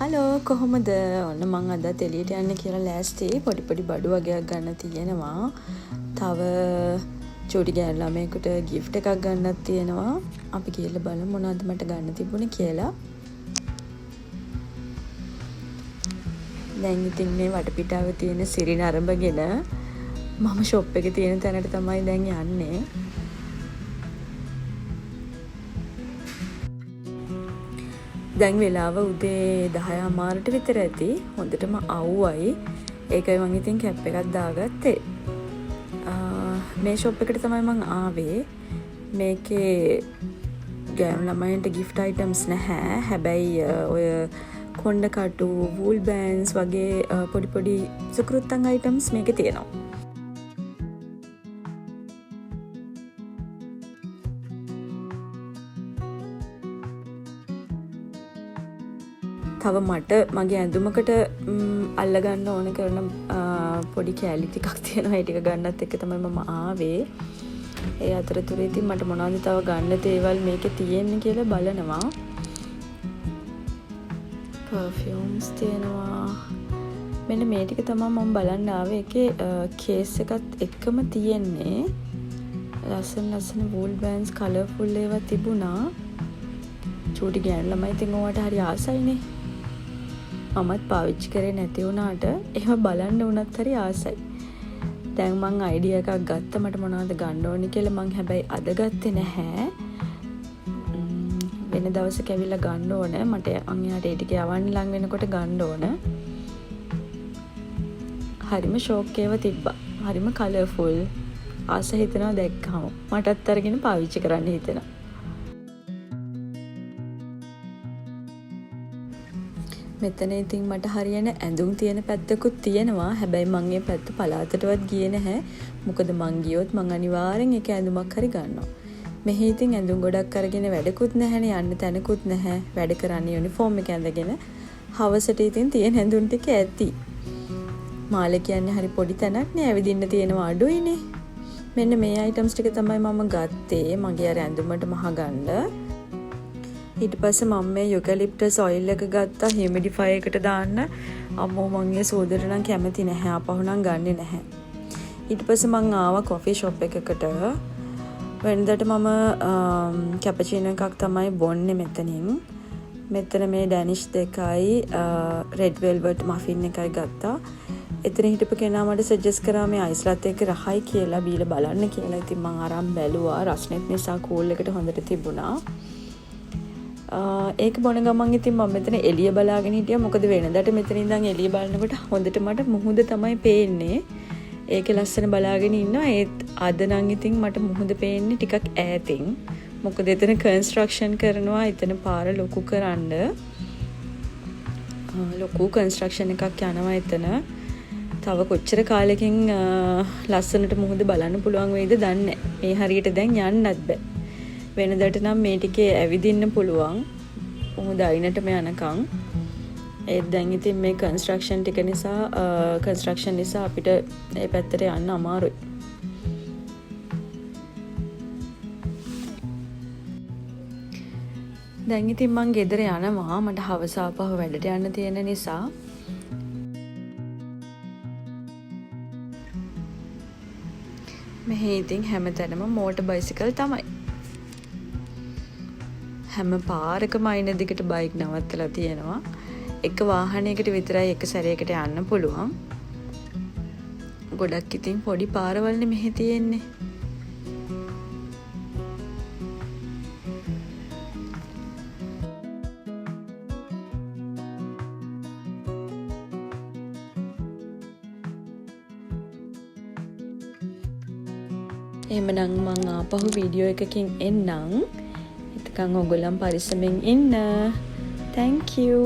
Hello කොහොමද? ඔන්න මං අදත් එළියට යන්න කියලා ලෑස්ති. පොඩි පොඩි බඩු වගේක් ගන්න තියෙනවා. තව චූටි ගෑනු ළමයෙකුට gift එකක් ගන්නත් තියෙනවා. අපි ගිහලා බලමු මොනවද මට ගන්න තිබුණේ කියලා. දැන් ඉතින් මේ වටපිටාව තියෙන සිරින අරඹගෙන මම ෂොප් එකේ තියෙන තැනට තමයි දැන් යන්නේ. දැන් වෙලාව උදේ 10:00ට විතර ඇති. හොඳටම අවුවයි. ඒකයි මං ඉතින් කැප් එකක් දාගත්තේ. මේ ෂොප් එකට තමයි මං ආවේ. මේකේ ගෑනු ළමයින්ට gift items නැහැ. හැබැයි ඔය කොණ්ඩ කටු, wool bands වගේ පොඩි පොඩි සුකුරුත්තන් items මේකේ තියෙනවා. තව මට මගේ ඇඳුමකට අල්ලගන්න ඕන කරන පොඩි කෑලි ටිකක් තියෙනවා. ඒ ටික ගන්නත් එක්ක තමයි මම ආවේ. ඒ අතරතුරේ ඉතින් මට මොනවද තව ගන්න දේවල් මේකේ තියෙන්නේ කියලා බලනවා. perfumes තියෙනවා. මෙන්න මේ ටික තමයි මම බලන්න ආවේ. ඒකේ කේස් එකත් එක්කම තියෙන්නේ. ලස්සන wool bands colourful ඒවා තිබුණා. චූටි ගෑනු ළමයි ඉතින් ඕවට හරි ආසයිනේ. මමත් පාවිච්චි කරේ නැති වුණාට එහෙම බලන්න වුණත් හරි ආසයි. දැන් මං අයිඩියා එකක් ගත්ත මට මොනවද ගන්න ඕනේ කියලා. මං හැබැයි අද ගත්තේ නැහැ. වෙන දවසක ඇවිල්ලා ගන්න ඕන. මට අන්‍යයට ඒ ටික යවන්න ලඟ වෙනකොට ගන්න ඕන. හරිම ෂෝක් ඒව තිබ්බා. හරිම කලර්ෆුල්. ආස හිතෙනවා දැක්කම. මටත් අරගෙන පාවිච්චි කරන්න හිතෙනවා. මෙතන ඉතින් මට හරියන ඇඳුම් තියෙන පැත්තකුත් තියෙනවා. හැබැයි මං ඒ පැත්ත පළාතටවත් ගියේ නැහැ. මොකද මං ගියොත් මං අනිවාර්යෙන් එක ඇඳුමක් හරි ගන්නවා. මෙහි ඉතින් ඇඳුම් ගොඩක් අරගෙන වැඩකුත් නැහැනේ. යන්න තැනකුත් නැහැ. වැඩ කරන්නේ යුනිෆෝම් එක ඇඳගෙන. හවසට ඉතින් තියෙන ඇඳුම් ටික ඇති. මාළ කියන්නේ හරි පොඩි තැනක් නේ. ඇවිදින්න තියෙනවා අඩුයිනේ. මෙන්න මේ අයිටම්ස් ටික තමයි මම ගත්තේ. මගේ අර ඇඳුමට මහගන්න. ඊට පස්සේ මම මේ යුකලිප්ටස් ඔයිල් එක ගත්තා හියුමිඩිෆයර් එකට දාන්න. අම්මෝ මං ඒ සෝදට නම් කැමති නැහැ. අපහු නම් ගන්නෙ නැහැ. ඊට පස්සේ මං ආවා කොෆි ෂොප් එකකට. වෙනදට මම කැපචිනෝ එකක් තමයි බොන්නේ මෙතනින්. මෙතන මේ ඩැනිෂ් දෙකයි රෙඩ් වෙල්වට් මෆින් එකයි ගත්තා. එතන හිටපු කෙනා මට සජෙස්ට් කරා මේ අයිස් ලත් එක්ක රහයි කියලා බීලා බලන්න කියලා. ඉතින් මං අරන් බැලුවා. රස්නෙත් නිසා කූල් එකට හොඳට තිබුණා. ඒක බොන ගමන් ඉතින් මම මෙතන එළිය බලාගෙන හිටියා. මොකද වෙනදට මෙතන ඉඳන් එළිය බලනකොට හොඳට මට මුහුද තමයි පේන්නේ. ඒකේ ලස්සන බලාගෙන ඉන්නවා. ඒත් අද නම් ඉතින් මට මුහුද පේන්නේ ටිකක් ඈතින්. මොකද එතන කන්ස්ට්‍රක්ෂන් කරනවා. එතන පාර ලොකු කරන්න ලොකු කන්ස්ට්‍රක්ෂන් එකක් යනවා එතන. තව කොච්චර කාලෙකින් ලස්සනට මුහුද බලන්න පුළුවන් වෙයිද දන්නේ නැහැ. මේ හරියට දැන් යන්නත් බෑ. වෙනදට නම් මේ ටිකේ ඇවිදින්න පුළුවන්. මුහුද අයිනටම යනකම්. ඒත් දැන් ඉතින් මේ කන්ස්ට්‍රක්ෂන් ටික නිසා කන්ස්ට්‍රක්ෂන් නිසා අපිට මේ පැත්තට යන්න අමාරුයි. දැන් ඉතින් මං ගෙදර යනවා. මට හවස ආපහු වැඩට යන්න තියෙන නිසා. මෙහි ඉතින් හැමතැනම මෝටර් බයිසිකල් තමයි. හැම පාරකම අයින දිගට බයික් නවත්තලා තියෙනවා. එක වාහනයකට විතරයි එක සැරයකට යන්න පුළුවන්. ගොඩක් ඉතින් පොඩි පාරවල්නේ මෙහෙ තියෙන්නේ. එහෙමනම් මං ආපහු වීඩියෝ එකකින් එන්නම්. ඔයගොල්ලන් පරිස්සමෙන් ඉන්න. Thank you.